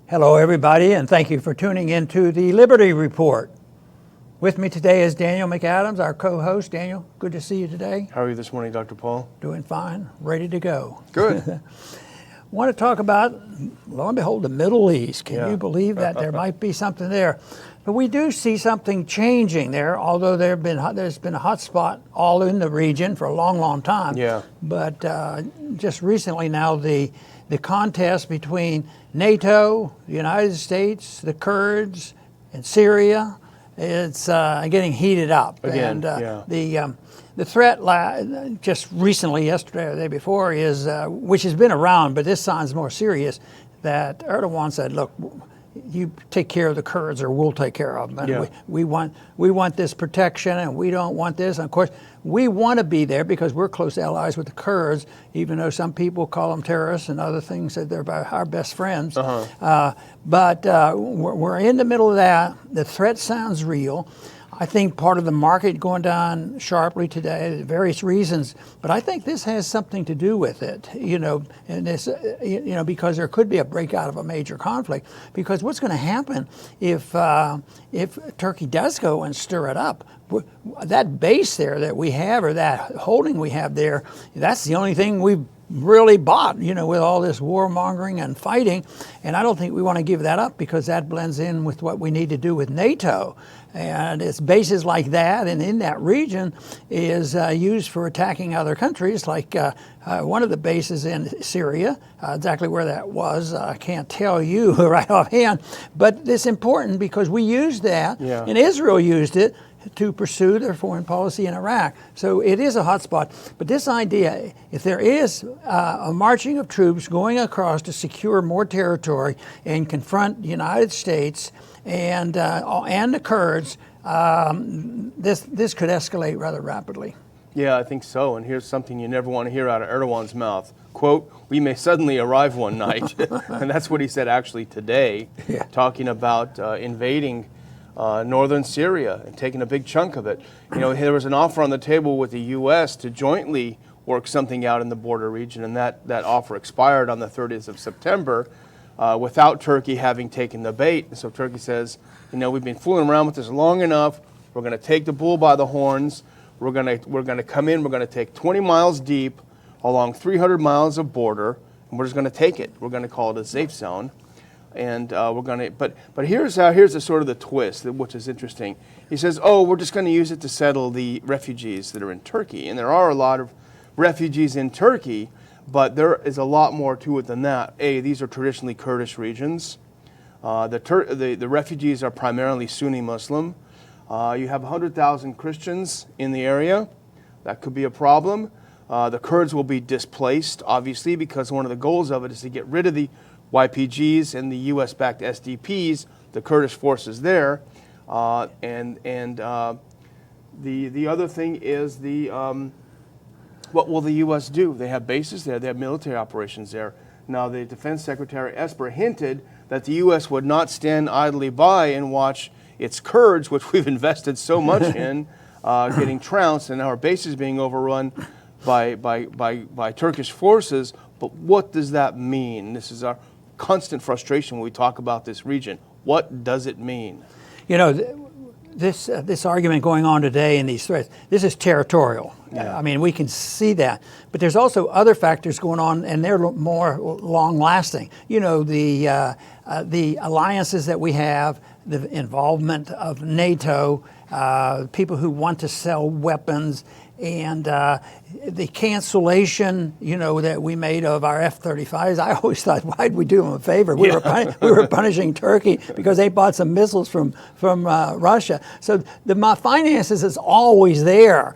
Hello, everybody, and thank you for tuning in to the Liberty Report. With me today is Daniel McAdams, our co-host. Daniel, good to see you today. How are you this morning, Dr. Paul? Doing fine, ready to go. Good. Want to talk about, lo and behold, the Middle East. Can you believe that there might be something there? But we do see something changing there, although there's been a hot spot all in the region for a long, long time. Yeah. But just recently now, the contest between NATO, the United States, the Kurds, and Syria, it's getting heated up. Again, and the threat just recently, yesterday or the day before, is which has been around, but this sounds more serious, that Erdogan said, look, you take care of the Kurds or we'll take care of them. And we want this protection and we don't want this. And of course, we want to be there because we're close allies with the Kurds, even though some people call them terrorists and other things, that they're our best friends. But we're in the middle of that. The threat sounds real. I think part of the market going down sharply today, various reasons, but I think this has something to do with it, and this, because there could be a breakout of a major conflict. Because what's going to happen if Turkey does go and stir it up? That base there that we have, or that holding we have there, that's the only thing we've really bought, with all this warmongering and fighting. And I don't think we want to give that up, because that blends in with what we need to do with NATO. And it's bases like that and in that region is used for attacking other countries, like one of the bases in Syria, exactly where that was, I can't tell you right offhand, but it's important because we used that, and Israel used it to pursue their foreign policy in Iraq. So it is a hot spot. But this idea, if there is a marching of troops going across to secure more territory and confront the United States and the Kurds, this could escalate rather rapidly. Yeah, I think so. And here's something you never want to hear out of Erdogan's mouth. Quote, we may suddenly arrive one night. And that's what he said actually today, talking about invading northern Syria and taking a big chunk of it. There was an offer on the table with the U.S. to jointly work something out in the border region, and that offer expired on the 30th of September without Turkey having taken the bait. And so Turkey says, we've been fooling around with this long enough. We're going to take the bull by the horns. We're going to come in. We're going to take 20 miles deep along 300 miles of border, and we're just going to take it. We're going to call it a safe zone. And we're going to, but here's the sort of the twist, which is interesting. He says, we're just going to use it to settle the refugees that are in Turkey. And there are a lot of refugees in Turkey, but there is a lot more to it than that. These are traditionally Kurdish regions. The refugees are primarily Sunni Muslim. You have 100,000 Christians in the area. That could be a problem. The Kurds will be displaced, obviously, because one of the goals of it is to get rid of the YPGs and the US-backed SDPs, the Kurdish forces there, and the other thing is what will the U.S. do? They have bases there, they have military operations there. Now, the Defense Secretary Esper hinted that the U.S. would not stand idly by and watch its Kurds, which we've invested so much in, getting trounced, and our bases being overrun by Turkish forces. But what does that mean? This is our constant frustration when we talk about this region. What does it mean? This argument going on today and these threats, this is territorial. I mean, we can see that. But there's also other factors going on, and they're more long-lasting. The alliances that we have, the involvement of NATO, people who want to sell weapons, and the cancellation, that we made of our F-35s. I always thought, why'd we do them a favor? We were punishing Turkey because they bought some missiles from Russia. So the finances is always there,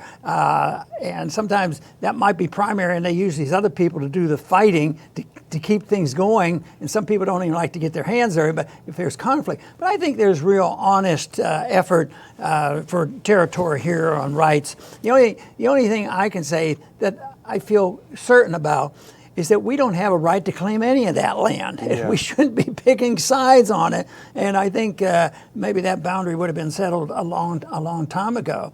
and sometimes that might be primary, and they use these other people to do the fighting to keep things going. And some people don't even like to get their hands dirty, but if there's conflict. But I think there's real honest effort for territory here on rights. The only thing I can say that I feel certain about is that we don't have a right to claim any of that land. We shouldn't be picking sides on it. And I think maybe that boundary would have been settled a long time ago.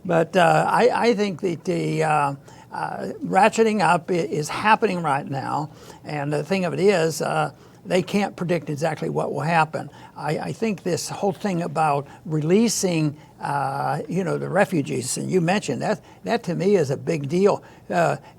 But I think that the ratcheting up is happening right now. And the thing of it is, they can't predict exactly what will happen. I think this whole thing about releasing, the refugees, and you mentioned that to me is a big deal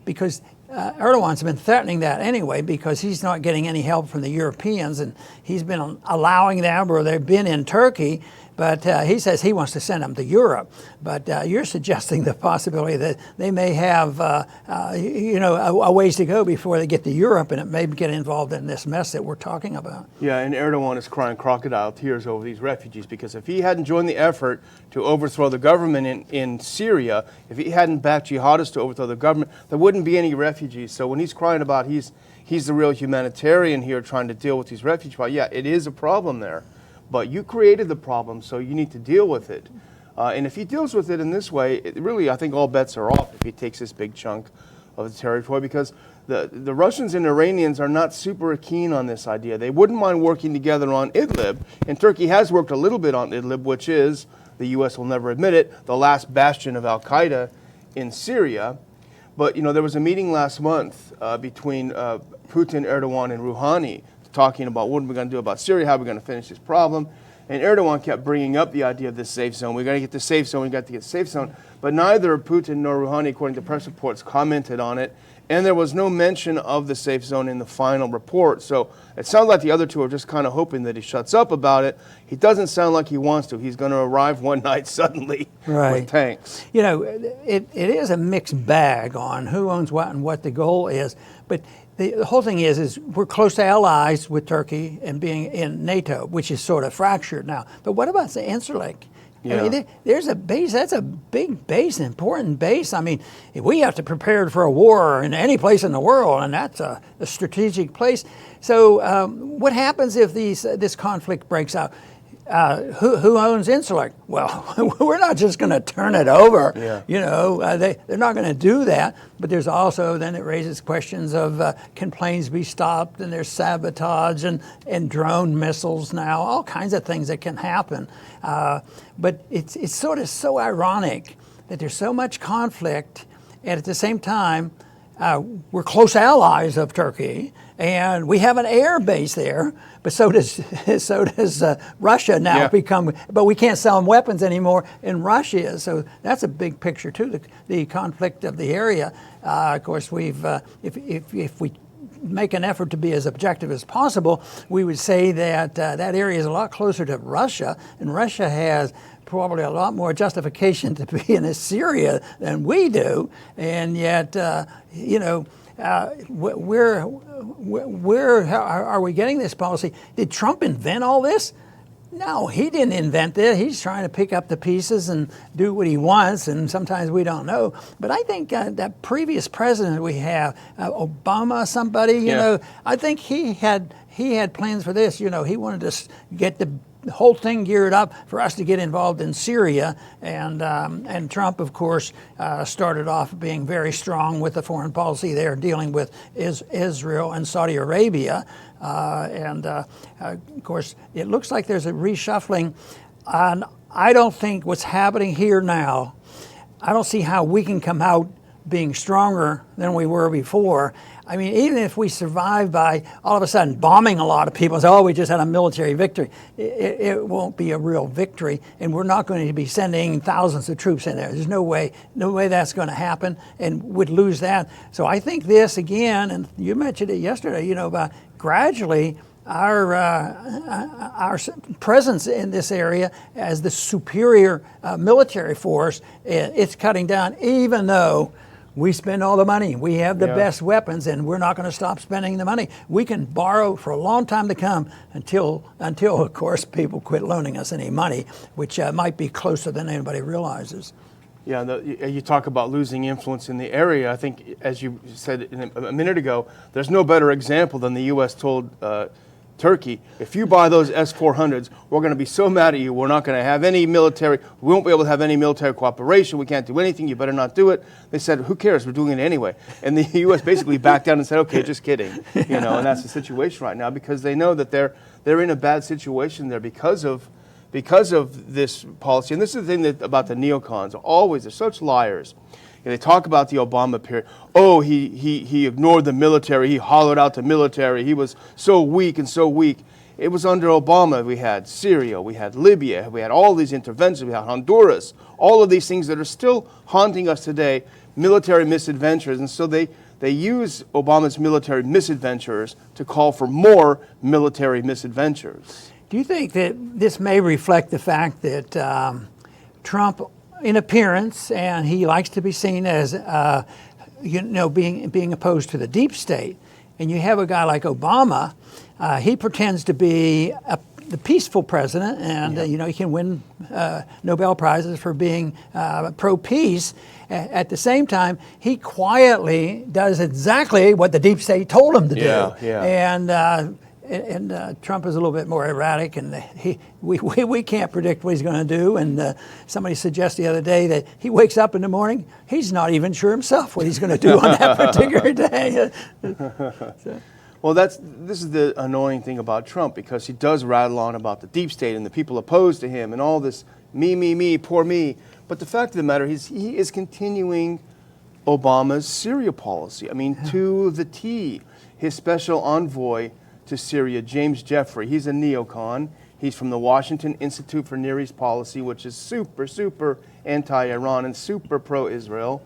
because Erdogan's been threatening that anyway because he's not getting any help from the Europeans, and he's been allowing them, or they've been in Turkey, but he says he wants to send them to Europe. But you're suggesting the possibility that they may have, a ways to go before they get to Europe, and it may get involved in this mess that we're talking about. Yeah, and Erdogan is crying crocodile tears over these refugees because if he hadn't joined the effort to overthrow the government in Syria, if he hadn't backed jihadists to overthrow the government, there wouldn't be any refugees. So when he's crying about he's the real humanitarian here trying to deal with these refugees, well, yeah, it is a problem there. But you created the problem, so you need to deal with it. And if he deals with it in this way, I think all bets are off if he takes this big chunk of the territory, because the Russians and Iranians are not super keen on this idea. They wouldn't mind working together on Idlib, and Turkey has worked a little bit on Idlib, which is, the U.S. will never admit it, the last bastion of al-Qaeda in Syria. But, there was a meeting last month between Putin, Erdogan, and Rouhani, talking about what are we going to do about Syria, how are we going to finish this problem. And Erdogan kept bringing up the idea of this safe zone. We got to get the safe zone, we got to get the safe zone. But neither Putin nor Rouhani, according to press reports, commented on it. And there was no mention of the safe zone in the final report. So it sounds like the other two are just kind of hoping that he shuts up about it. He doesn't sound like he wants to. He's going to arrive one night suddenly with tanks. It is a mixed bag on who owns what and what the goal is. But the whole thing is we're close allies with Turkey and being in NATO, which is sort of fractured now. But what about the Incirlik? Yeah. I mean, there's a base. That's a big base, an important base. I mean, we have to prepare for a war in any place in the world, and that's a strategic place. So what happens if this conflict breaks out? Who owns Incirlik? Well, we're not just going to turn it over. Yeah. They're not going to do that. But there's also, then it raises questions of can planes be stopped, and there's sabotage and drone missiles now, all kinds of things that can happen. But it's sort of so ironic that there's so much conflict, and at the same time, we're close allies of Turkey, and we have an air base there. But so does Russia now become. But we can't sell them weapons anymore, and Russia is. So that's a big picture too. The conflict of the area. Of course, we've if we make an effort to be as objective as possible, we would say that that area is a lot closer to Russia, and Russia has probably a lot more justification to be in Syria than we do, and yet, where are we getting this policy? Did Trump invent all this? No, he didn't invent it. He's trying to pick up the pieces and do what he wants, and sometimes we don't know. But I think that previous president we have, Obama, I think he had plans for this. He wanted to get the whole thing geared up for us to get involved in Syria, and Trump, of course, started off being very strong with the foreign policy there, dealing with Israel and Saudi Arabia, of course, it looks like there's a reshuffling, and I don't think what's happening here now, I don't see how we can come out being stronger than we were before. I mean, even if we survive by all of a sudden bombing a lot of people and say, oh, we just had a military victory, it won't be a real victory, and we're not going to be sending thousands of troops in there. There's no way that's going to happen, and would lose that. So I think this, again, and you mentioned it yesterday, about gradually our presence in this area as the superior military force, it's cutting down, even though we spend all the money. We have the best weapons, and we're not going to stop spending the money. We can borrow for a long time to come until of course, people quit loaning us any money, which might be closer than anybody realizes. Yeah, you talk about losing influence in the area. I think, as you said a minute ago, there's no better example than the U.S. told Turkey, if you buy those S-400s, we're going to be so mad at you, we're not going to have any military, we won't be able to have any military cooperation, we can't do anything, you better not do it. They said, who cares, we're doing it anyway. And the U.S. basically backed down and said, okay, just kidding. And that's the situation right now, because they know that they're in a bad situation there because of this policy. And this is the thing about the neocons, always, they're such liars. They talk about the Obama period. Oh, he ignored the military. He hollowed out the military. He was so weak and so weak. It was under Obama. We had Syria. We had Libya. We had all these interventions. We had Honduras. All of these things that are still haunting us today, military misadventures. And so they use Obama's military misadventures to call for more military misadventures. Do you think that this may reflect the fact that Trump, in appearance, and he likes to be seen as, being opposed to the deep state, and you have a guy like Obama, he pretends to be the peaceful president, and he can win Nobel Prizes for being pro-peace. At the same time, he quietly does exactly what the deep state told him to do. And Trump is a little bit more erratic, and we can't predict what he's going to do. And somebody suggested the other day that he wakes up in the morning, he's not even sure himself what he's going to do on that particular day. Well, this is the annoying thing about Trump, because he does rattle on about the deep state and the people opposed to him and all this me, poor me. But the fact of the matter is he is continuing Obama's Syria policy. I mean, to the T. His special envoy to Syria, James Jeffrey, he's a neocon. He's from the Washington Institute for Near East Policy, which is super anti-Iran and super pro-Israel.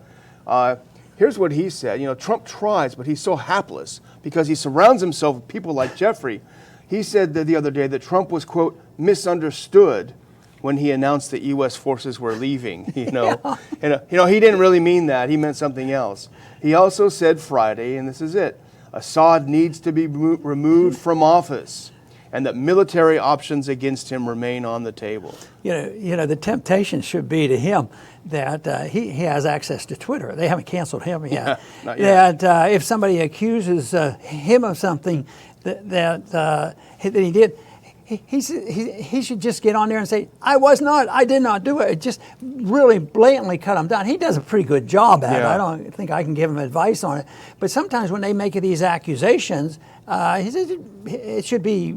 Here's what he said. Trump tries, but he's so hapless because he surrounds himself with people like Jeffrey. He said the other day that Trump was, quote, misunderstood when he announced that U.S. forces were leaving. He didn't really mean that. He meant something else. He also said Friday, and this is it, Assad needs to be removed from office, and that military options against him remain on the table. The temptation should be to him that he has access to Twitter. They haven't canceled him yet. Not yet. That if somebody accuses him of something that he did, he should just get on there and say, I did not do it. Just really blatantly cut him down. He does a pretty good job at it. I don't think I can give him advice on it. But sometimes when they make these accusations, he says it should be,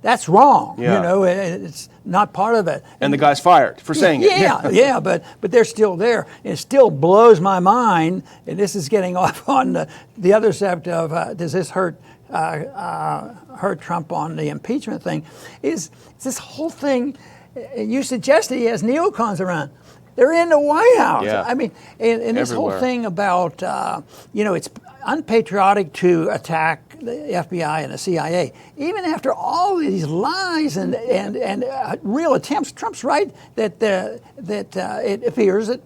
that's wrong. It's not part of it. And the guy's fired for saying it. But they're still there. It still blows my mind, and this is getting off on the other subject of does this hurt Trump on the impeachment thing, is this whole thing. You suggested he has neocons around. They're in the White House. Yeah. I mean, and this whole thing about, it's unpatriotic to attack the FBI and the CIA. Even after all these lies and real attempts, Trump's right that it appears that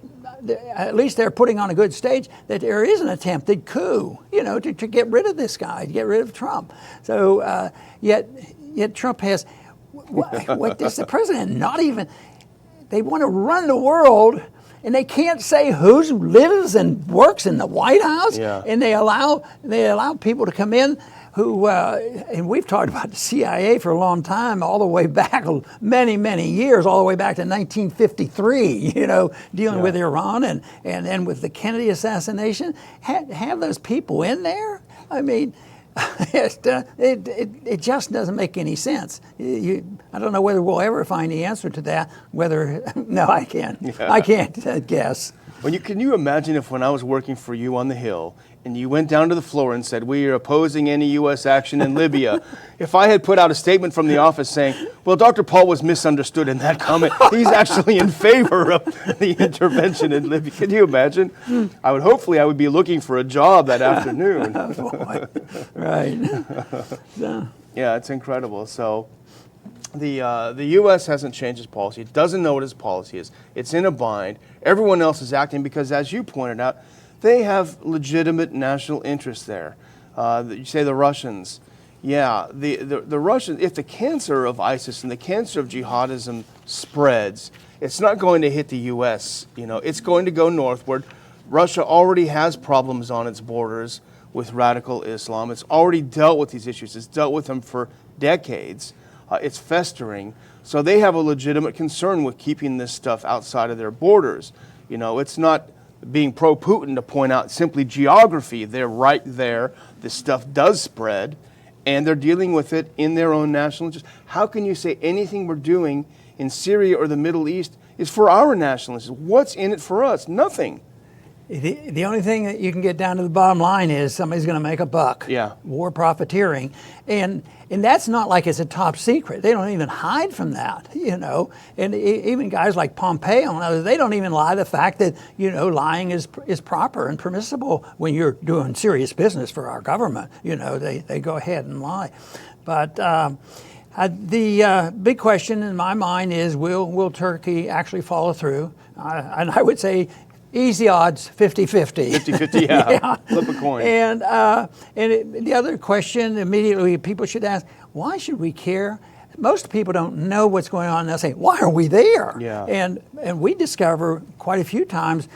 at least they're putting on a good stage that there is an attempted coup, to get rid of this guy, to get rid of Trump. So yet Trump has, what is the president not even, they want to run the world, and they can't say who lives and works in the White House, and they allow people to come in who, and we've talked about the CIA for a long time, all the way back many years, all the way back to 1953, dealing with Iran and with the Kennedy assassination. Have those people in there? I mean, it just doesn't make any sense. I don't know whether we'll ever find the answer to that. No, I can't. I can't guess. Can you imagine if when I was working for you on the Hill and you went down to the floor and said, we are opposing any U.S. action in Libya, if I had put out a statement from the office saying, well, Dr. Paul was misunderstood in that comment. He's actually in favor of the intervention in Libya. Can you imagine? I would be looking for a job that afternoon. Right. Yeah, it's incredible. So the U.S. hasn't changed its policy. It doesn't know what its policy is. It's in a bind. Everyone else is acting because, as you pointed out, they have legitimate national interests there. You say the Russians. Yeah, the Russians, if the cancer of ISIS and the cancer of jihadism spreads, it's not going to hit the U.S. It's going to go northward. Russia already has problems on its borders with radical Islam. It's already dealt with these issues. It's dealt with them for decades. It's festering. So they have a legitimate concern with keeping this stuff outside of their borders. It's not being pro-Putin to point out simply geography. They're right there. This stuff does spread, and they're dealing with it in their own national interest. How can you say anything we're doing in Syria or the Middle East is for our national interest? What's in it for us? Nothing. The only thing that you can get down to the bottom line is somebody's going to make a buck. Yeah. War profiteering. And that's not like it's a top secret. They don't even hide from that, And even guys like Pompeo and others, they don't even lie the fact that, lying is proper and permissible when you're doing serious business for our government. They go ahead and lie. But the big question in my mind is, will Turkey actually follow through? And I would say, easy odds, 50-50. 50-50, yeah. Flip a coin. And the other question immediately people should ask, why should we care? Most people don't know what's going on. They'll say, why are we there? Yeah. And we discover quite a few times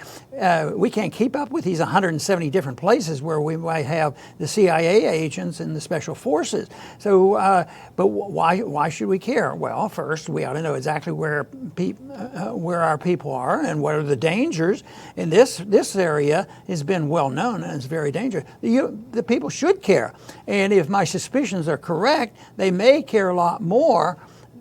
we can't keep up with these 170 different places where we might have the CIA agents and the special forces. So, but why should we care? Well, first, we ought to know exactly where our people are and what are the dangers. And this area has been well known and it's very dangerous. The people should care. And if my suspicions are correct, they may care a lot more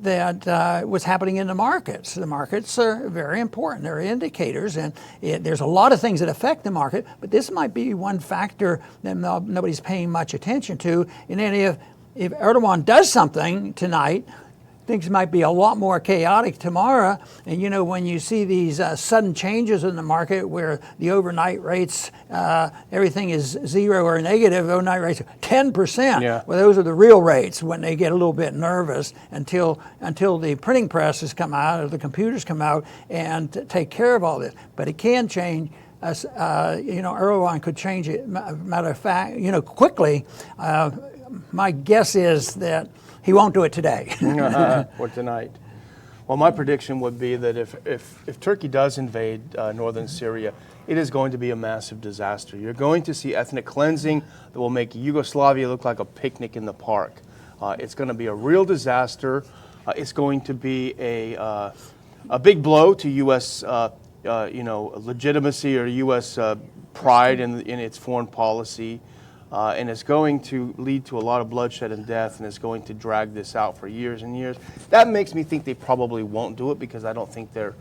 that what's happening in the markets. The markets are very important. They're indicators, and there's a lot of things that affect the market, but this might be one factor that nobody's paying much attention to. And then if Erdogan does something tonight, things might be a lot more chaotic tomorrow. And when you see these sudden changes in the market where the overnight rates, everything is zero or negative, overnight rates are 10%. Yeah. Well, those are the real rates when they get a little bit nervous until the printing presses come out or the computers come out and take care of all this. But it can change. Erdogan could change it. Matter of fact, quickly. My guess is that he won't do it today. Or tonight. Well, my prediction would be that if Turkey does invade northern Syria, it is going to be a massive disaster. You're going to see ethnic cleansing that will make Yugoslavia look like a picnic in the park. It's going to be a real disaster. It's going to be a big blow to U.S. Legitimacy or U.S. Pride in its foreign policy. And it's going to lead to a lot of bloodshed and death, and it's going to drag this out for years and years. That makes me think they probably won't do it because I don't think they're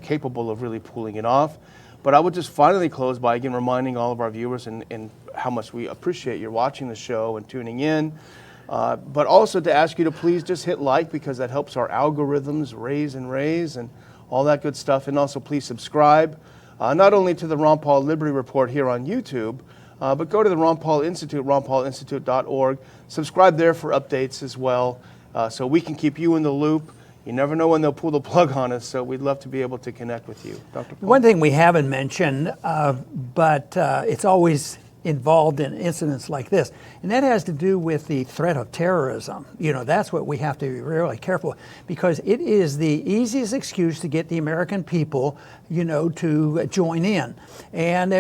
capable of really pulling it off. But I would just finally close by again reminding all of our viewers and how much we appreciate your watching the show and tuning in. But also to ask you to please just hit like because that helps our algorithms raise and all that good stuff. And also please subscribe, not only to the Ron Paul Liberty Report here on YouTube, but go to the Ron Paul Institute, ronpaulinstitute.org. Subscribe there for updates as well, so we can keep you in the loop. You never know when they'll pull the plug on us, so we'd love to be able to connect with you. Dr. Paul? One thing we haven't mentioned, but it's always involved in incidents like this, and that has to do with the threat of terrorism. That's what we have to be really careful because it is the easiest excuse to get the American people, to join in. And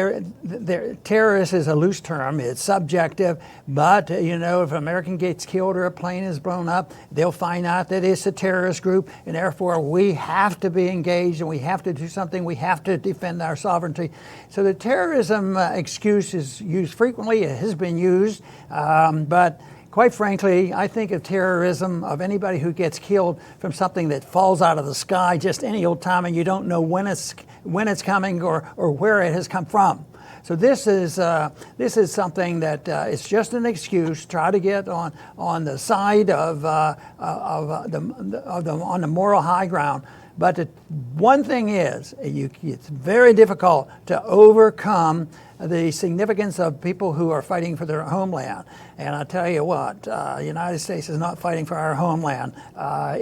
terrorist is a loose term, it's subjective, but if an American gets killed or a plane is blown up, they'll find out that it's a terrorist group, and therefore we have to be engaged and we have to do something, we have to defend our sovereignty. So the terrorism excuse is used frequently, it has been used, but quite frankly, I think of terrorism of anybody who gets killed from something that falls out of the sky just any old time and you don't know when it's coming or where it has come from. So this is something that it's just an excuse. Try to get on the side of the moral high ground. But one thing is, it's very difficult to overcome the significance of people who are fighting for their homeland. And I tell you what, the United States is not fighting for our homeland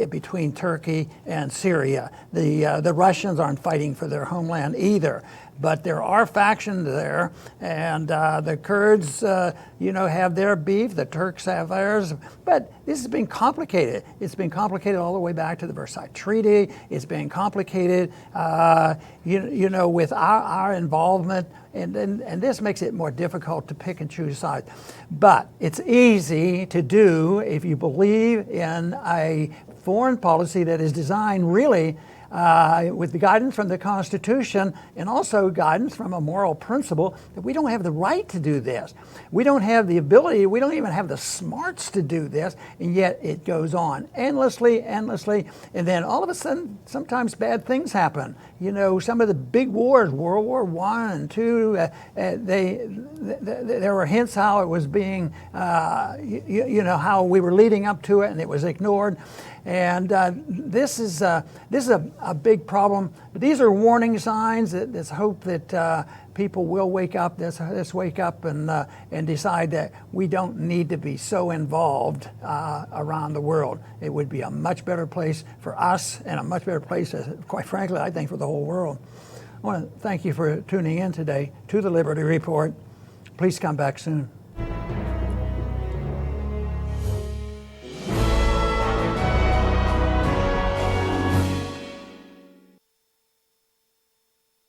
between Turkey and Syria. The Russians aren't fighting for their homeland either. But there are factions there, and the Kurds, have their beef. The Turks have theirs. But this has been complicated. It's been complicated all the way back to the Versailles Treaty. It's been complicated, with our involvement, and this makes it more difficult to pick and choose sides. But it's easy to do if you believe in a foreign policy that is designed really with the guidance from the Constitution and also guidance from a moral principle that we don't have the right to do this. We don't have the ability, we don't even have the smarts to do this, and yet it goes on endlessly, and then all of a sudden, sometimes bad things happen. You know, some of the big wars, World War I and II, there were hints how it was being, how we were leading up to it, and it was ignored. And this is a big problem. But these are warning signs. There's hope that people will wake up. Let's wake up and decide that we don't need to be so involved around the world. It would be a much better place for us and a much better place, quite frankly, I think, for the whole world. I want to thank you for tuning in today to the Liberty Report. Please come back soon.